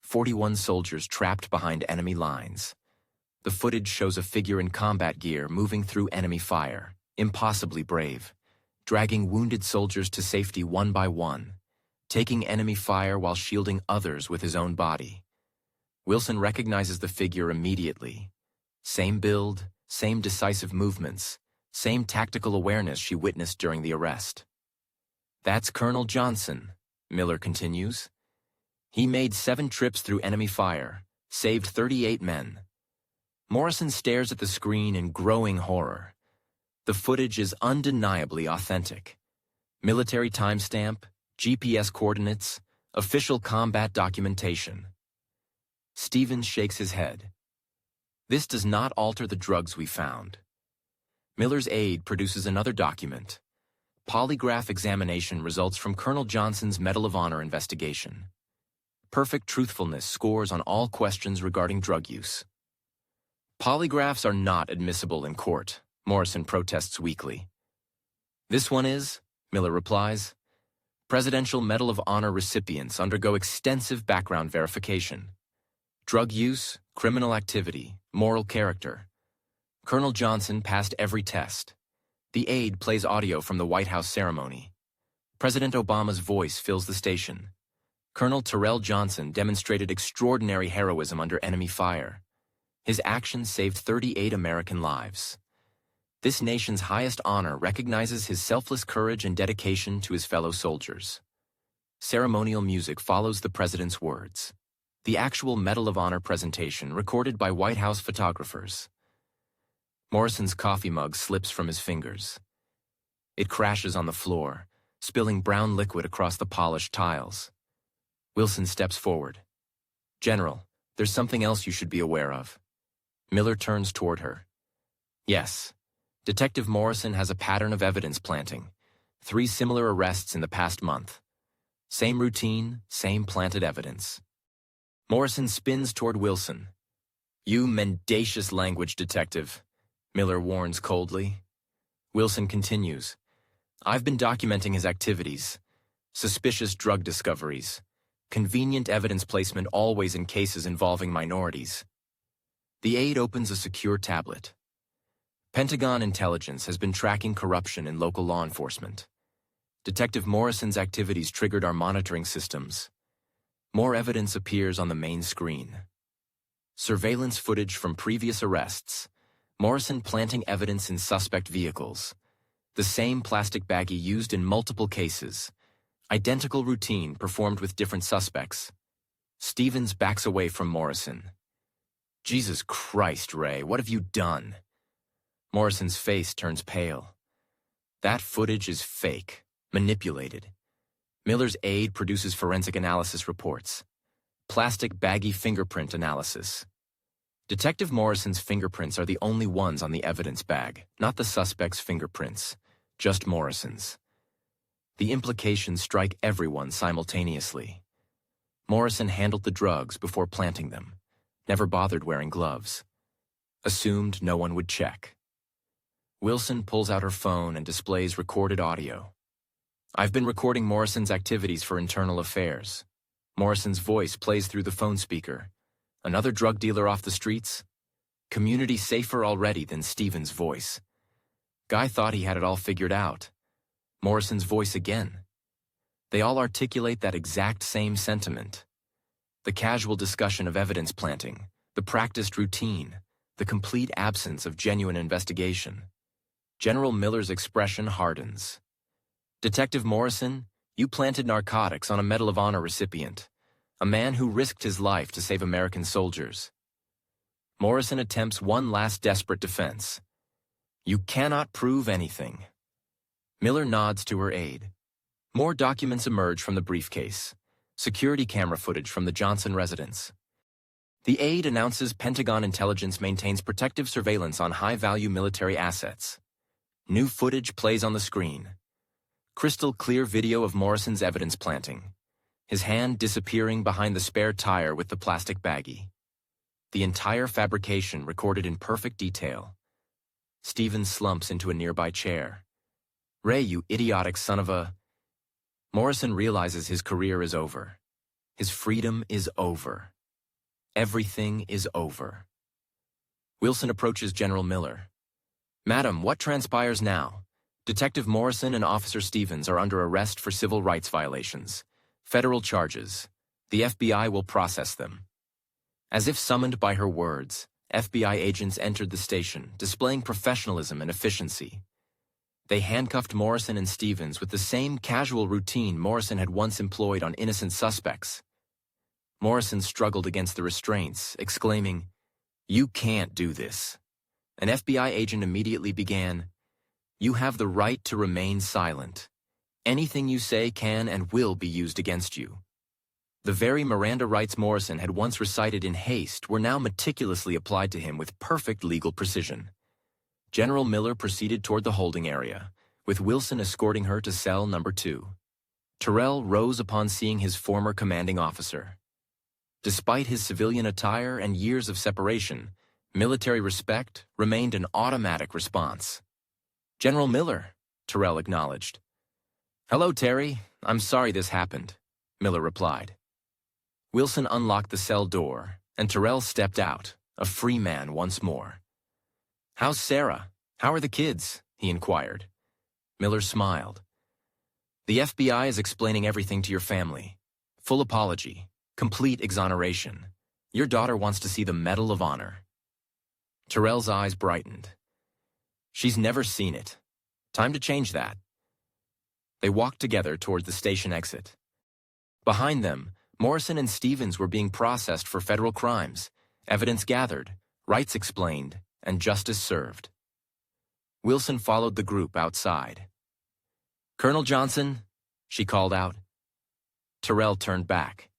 41 soldiers trapped behind enemy lines. The footage shows a figure in combat gear moving through enemy fire, impossibly brave, dragging wounded soldiers to safety one by one, taking enemy fire while shielding others with his own body. Wilson recognizes the figure immediately. Same build, same decisive movements, same tactical awareness she witnessed during the arrest. That's Colonel Johnson, Miller continues. He made 7 trips through enemy fire, saved 38 men. Morrison stares at the screen in growing horror. The footage is undeniably authentic. Military timestamp, GPS coordinates, Official combat documentation. Stevens shakes his head. This does not alter the drugs we found. Miller's aide produces another document. Polygraph examination results from Colonel Johnson's Medal of Honor investigation. Perfect truthfulness scores on all questions regarding drug use. Polygraphs are not admissible in court, Morrison protests weakly. This one is, Miller replies. Presidential Medal of Honor recipients undergo extensive background verification. Drug use, criminal activity, moral character. Colonel Johnson passed every test. The aide plays audio from the White House ceremony. President Obama's voice fills the station. Colonel Terrell Johnson demonstrated extraordinary heroism under enemy fire. His actions saved 38 American lives. This nation's highest honor recognizes his selfless courage and dedication to his fellow soldiers. Ceremonial music follows the president's words. The actual Medal of Honor presentation recorded by White House photographers. Morrison's coffee mug slips from his fingers. It crashes on the floor, spilling brown liquid across the polished tiles. Wilson steps forward. General, there's something else you should be aware of. Miller turns toward her. Yes. Detective Morrison has a pattern of evidence planting. 3 similar arrests in the past month. Same routine, same planted evidence. Morrison spins toward Wilson. You mendacious language detective, Miller warns coldly. Wilson continues. I've been documenting his activities. Suspicious drug discoveries. Convenient evidence placement always in cases involving minorities. The aide opens a secure tablet. Pentagon intelligence has been tracking corruption in local law enforcement. Detective Morrison's activities triggered our monitoring systems. More evidence appears on the main screen. Surveillance footage from previous arrests. Morrison planting evidence in suspect vehicles. The same plastic baggie used in multiple cases. Identical routine performed with different suspects. Stevens backs away from Morrison. Jesus Christ, Ray, what have you done? Morrison's face turns pale. That footage is fake, manipulated. Miller's aide produces forensic analysis reports. Plastic baggie fingerprint analysis. Detective Morrison's fingerprints are the only ones on the evidence bag, not the suspect's fingerprints, just Morrison's. The implications strike everyone simultaneously. Morrison handled the drugs before planting them, never bothered wearing gloves. Assumed no one would check. Wilson pulls out her phone and displays recorded audio. I've been recording Morrison's activities for internal affairs. Morrison's voice plays through the phone speaker. Another drug dealer off the streets? Community safer already than Stevens' voice. Guy thought he had it all figured out. Morrison's voice again. They all articulate that exact same sentiment. The casual discussion of evidence planting, the practiced routine, the complete absence of genuine investigation. General Miller's expression hardens. Detective Morrison, you planted narcotics on a Medal of Honor recipient, a man who risked his life to save American soldiers. Morrison attempts one last desperate defense. You cannot prove anything. Miller nods to her aide. More documents emerge from the briefcase. Security camera footage from the Johnson residence. The aide announces Pentagon intelligence maintains protective surveillance on high-value military assets. New footage plays on the screen. Crystal clear video of Morrison's evidence planting. His hand disappearing behind the spare tire with the plastic baggie. The entire fabrication recorded in perfect detail. Stevens slumps into a nearby chair. Ray, you idiotic son of a... Morrison realizes his career is over. His freedom is over. Everything is over. Wilson approaches General Miller. Madam, what transpires now? Detective Morrison and Officer Stevens are under arrest for civil rights violations. Federal charges. The FBI will process them. As if summoned by her words, FBI agents entered the station, displaying professionalism and efficiency. They handcuffed Morrison and Stevens with the same casual routine Morrison had once employed on innocent suspects. Morrison struggled against the restraints, exclaiming, "You can't do this." An FBI agent immediately began, "You have the right to remain silent. Anything you say can and will be used against you." The very Miranda rights Morrison had once recited in haste were now meticulously applied to him with perfect legal precision. General Miller proceeded toward the holding area, with Wilson escorting her to cell number 2. Terrell rose upon seeing his former commanding officer. Despite his civilian attire and years of separation, military respect remained an automatic response. "General Miller," Terrell acknowledged. "Hello, Terry. I'm sorry this happened," Miller replied. Wilson unlocked the cell door, and Terrell stepped out, a free man once more. "How's Sarah? How are the kids?" he inquired. Miller smiled. "The FBI is explaining everything to your family. Full apology, complete exoneration. Your daughter wants to see the Medal of Honor." Terrell's eyes brightened. "She's never seen it. Time to change that." They walked together toward the station exit. Behind them, Morrison and Stevens were being processed for federal crimes, evidence gathered, rights explained, and justice served. Wilson followed the group outside. "Colonel Johnson," she called out. Terrell turned back.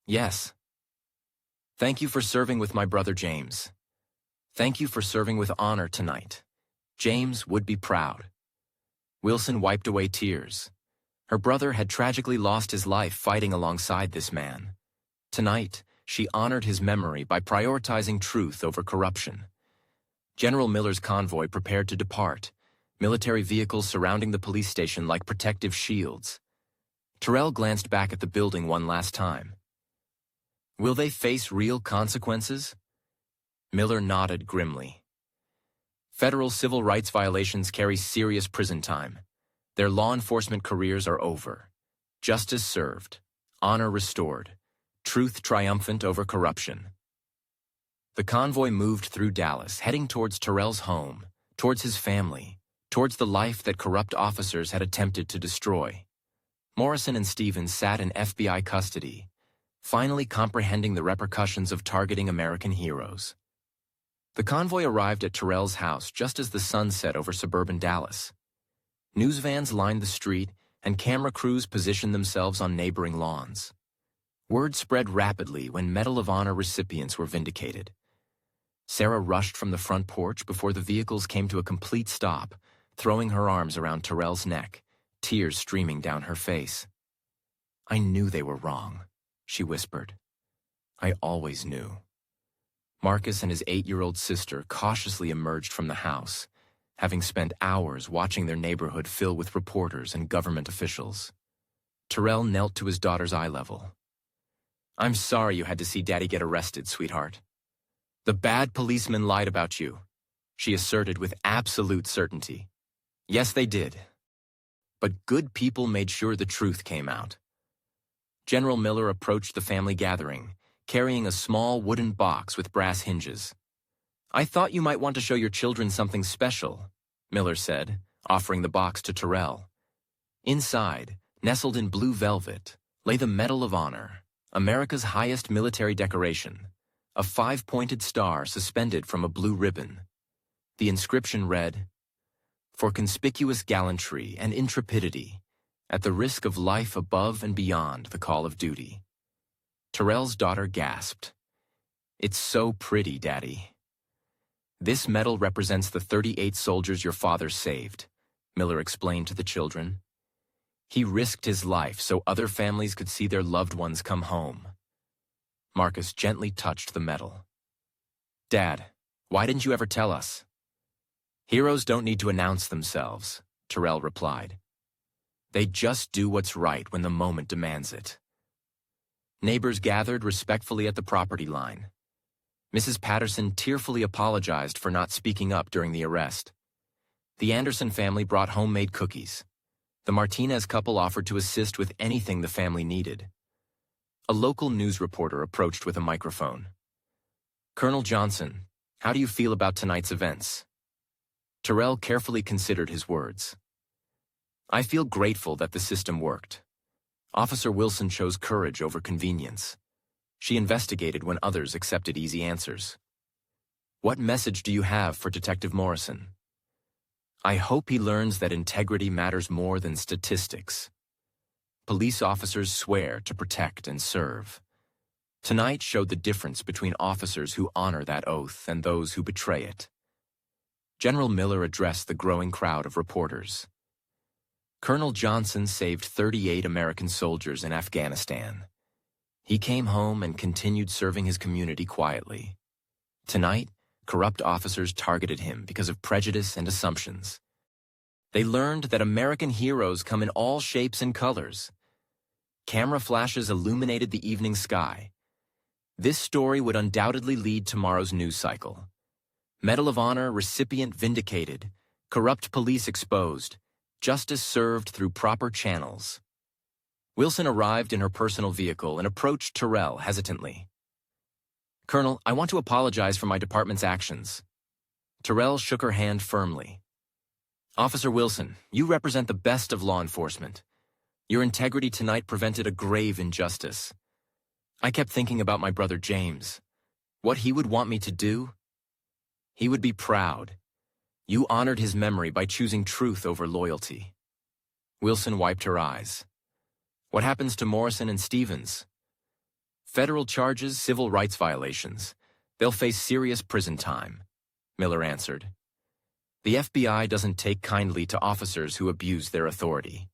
"Yes." "Thank you for serving with my brother James. Thank you for serving with honor tonight. James would be proud." Wilson wiped away tears. Her brother had tragically lost his life fighting alongside this man. Tonight, she honored his memory by prioritizing truth over corruption. General Miller's convoy prepared to depart, military vehicles surrounding the police station like protective shields. Terrell glanced back at the building one last time. "Will they face real consequences?" Miller nodded grimly. "Federal civil rights violations carry serious prison time. Their law enforcement careers are over. Justice served. Honor restored. Truth triumphant over corruption." The convoy moved through Dallas, heading towards Terrell's home, towards his family, towards the life that corrupt officers had attempted to destroy. Morrison and Stevens sat in FBI custody, finally comprehending the repercussions of targeting American heroes. The convoy arrived at Terrell's house just as the sun set over suburban Dallas. News vans lined the street, and camera crews positioned themselves on neighboring lawns. Word spread rapidly when Medal of Honor recipients were vindicated. Sarah rushed from the front porch before the vehicles came to a complete stop, throwing her arms around Terrell's neck, tears streaming down her face. "I knew they were wrong," she whispered. "I always knew." Marcus and his 8-year-old sister cautiously emerged from the house, having spent hours watching their neighborhood fill with reporters and government officials. Terrell knelt to his daughter's eye level. "I'm sorry you had to see Daddy get arrested, sweetheart. The bad policemen lied about you," she asserted with absolute certainty. "Yes, they did. But good people made sure the truth came out." General Miller approached the family gathering, carrying a small wooden box with brass hinges. "I thought you might want to show your children something special," Miller said, offering the box to Terrell. Inside, nestled in blue velvet, lay the Medal of Honor, America's highest military decoration, a 5-pointed star suspended from a blue ribbon. The inscription read, "For conspicuous gallantry and intrepidity, at the risk of life above and beyond the call of duty." Terrell's daughter gasped. "It's so pretty, Daddy." "This medal represents the 38 soldiers your father saved," Miller explained to the children. "He risked his life so other families could see their loved ones come home." Marcus gently touched the medal. "Dad, why didn't you ever tell us?" "Heroes don't need to announce themselves," Terrell replied. "They just do what's right when the moment demands it." Neighbors gathered respectfully at the property line. Mrs. Patterson tearfully apologized for not speaking up during the arrest. The Anderson family brought homemade cookies. The Martinez couple offered to assist with anything the family needed. A local news reporter approached with a microphone. "Colonel Johnson, how do you feel about tonight's events?" Terrell carefully considered his words. "I feel grateful that the system worked. Officer Wilson chose courage over convenience. She investigated when others accepted easy answers. What message do you have for Detective Morrison?" "I hope he learns that integrity matters more than statistics." police officers swear to protect and serve. Tonight showed the difference between officers who honor that oath and those who betray it. General Miller addressed the growing crowd of reporters. Colonel Johnson saved 38 American soldiers in Afghanistan. He came home and continued serving his community quietly. Tonight, corrupt officers targeted him because of prejudice and assumptions. They learned that American heroes come in all shapes and colors. Camera flashes illuminated the evening sky. This story would undoubtedly lead tomorrow's news cycle. Medal of Honor recipient vindicated, corrupt police exposed, justice served through proper channels. Wilson arrived in her personal vehicle and approached Terrell hesitantly. "Colonel, I want to apologize for my department's actions." Terrell shook her hand firmly. "Officer Wilson, you represent the best of law enforcement. Your integrity tonight prevented a grave injustice. I kept thinking about my brother James. What he would want me to do? He would be proud. You honored his memory by choosing truth over loyalty." Wilson wiped her eyes. "What happens to Morrison and Stevens?" "Federal charges, civil rights violations. They'll face serious prison time," Miller answered. "The FBI doesn't take kindly to officers who abuse their authority."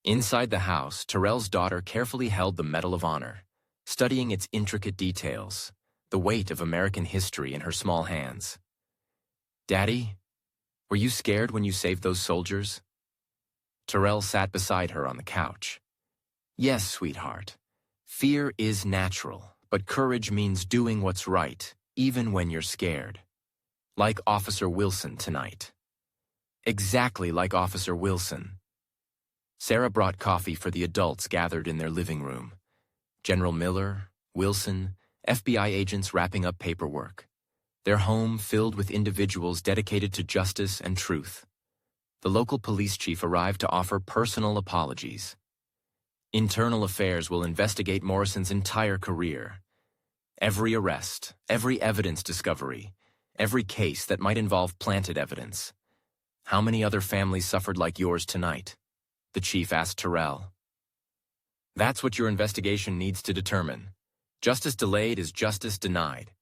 Inside the house, Terrell's daughter carefully held the Medal of Honor, studying its intricate details, the weight of American history in her small hands. "Daddy, were you scared when you saved those soldiers?" Terrell sat beside her on the couch. "Yes, sweetheart. Fear is natural, but courage means doing what's right, even when you're scared. Like Officer Wilson tonight." "Exactly like Officer Wilson." Sarah brought coffee for the adults gathered in their living room. General Miller, Wilson, FBI agents wrapping up paperwork. Their home filled with individuals dedicated to justice and truth. The local police chief arrived to offer personal apologies. Internal Affairs will investigate Morrison's entire career. Every arrest, every evidence discovery, every case that might involve planted evidence. "How many other families suffered like yours tonight?" the chief asked Terrell. "That's what your investigation needs to determine. Justice delayed is justice denied."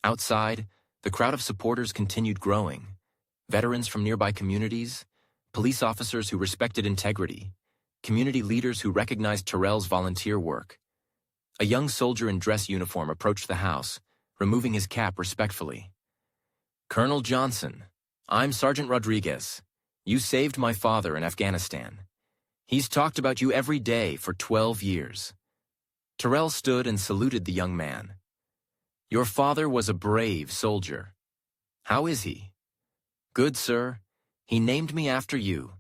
Outside, the crowd of supporters continued growing. Veterans from nearby communities, police officers who respected integrity, community leaders who recognized Terrell's volunteer work. A young soldier in dress uniform approached the house, removing his cap respectfully. "Colonel Johnson, I'm Sergeant Rodriguez. You saved my father in Afghanistan. He's talked about you every day for 12 years. Terrell stood and saluted the young man. "Your father was a brave soldier. How is he?" "Good, sir. He named me after you.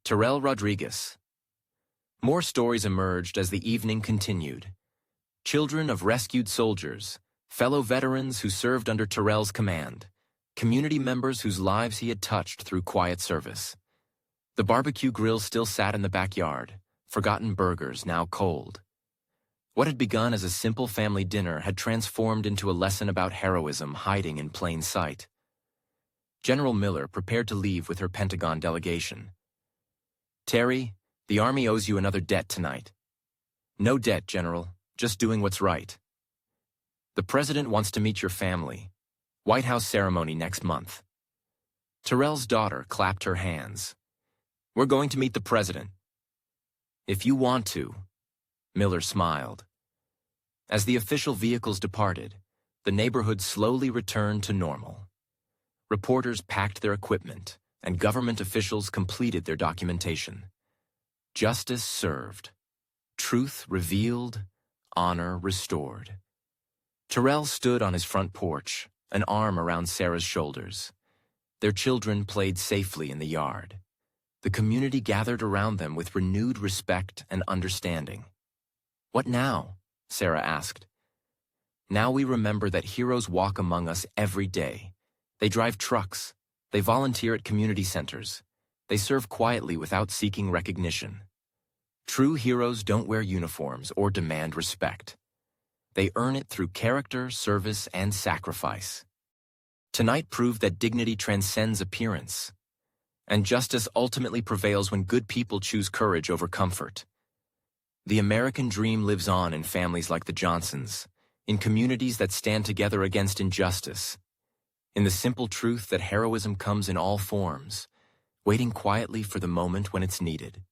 Terrell Rodriguez." More stories emerged as the evening continued. Children of rescued soldiers, fellow veterans who served under Terrell's command, community members whose lives he had touched through quiet service. The barbecue grill still sat in the backyard, forgotten burgers now cold. What had begun as a simple family dinner had transformed into a lesson about heroism hiding in plain sight. General Miller prepared to leave with her Pentagon delegation. "Terry, the Army owes you another debt tonight." "No debt, General. Just doing what's right." "The President wants to meet your family. White House ceremony next month." Terrell's daughter clapped her hands. "We're going to meet the President." "If you want to," Miller smiled. As the official vehicles departed, the neighborhood slowly returned to normal. Reporters packed their equipment, and government officials completed their documentation. Justice served. Truth revealed. Honor restored. Terrell stood on his front porch, an arm around Sarah's shoulders. Their children played safely in the yard. The community gathered around them with renewed respect and understanding. "What now?" Sarah asked. "Now we remember that heroes walk among us every day. They drive trucks. They volunteer at community centers. They serve quietly without seeking recognition. True heroes don't wear uniforms or demand respect. They earn it through character, service, and sacrifice. Tonight proved that dignity transcends appearance, and justice ultimately prevails when good people choose courage over comfort. The American dream lives on in families like the Johnsons, in communities that stand together against injustice, in the simple truth that heroism comes in all forms, waiting quietly for the moment when it's needed.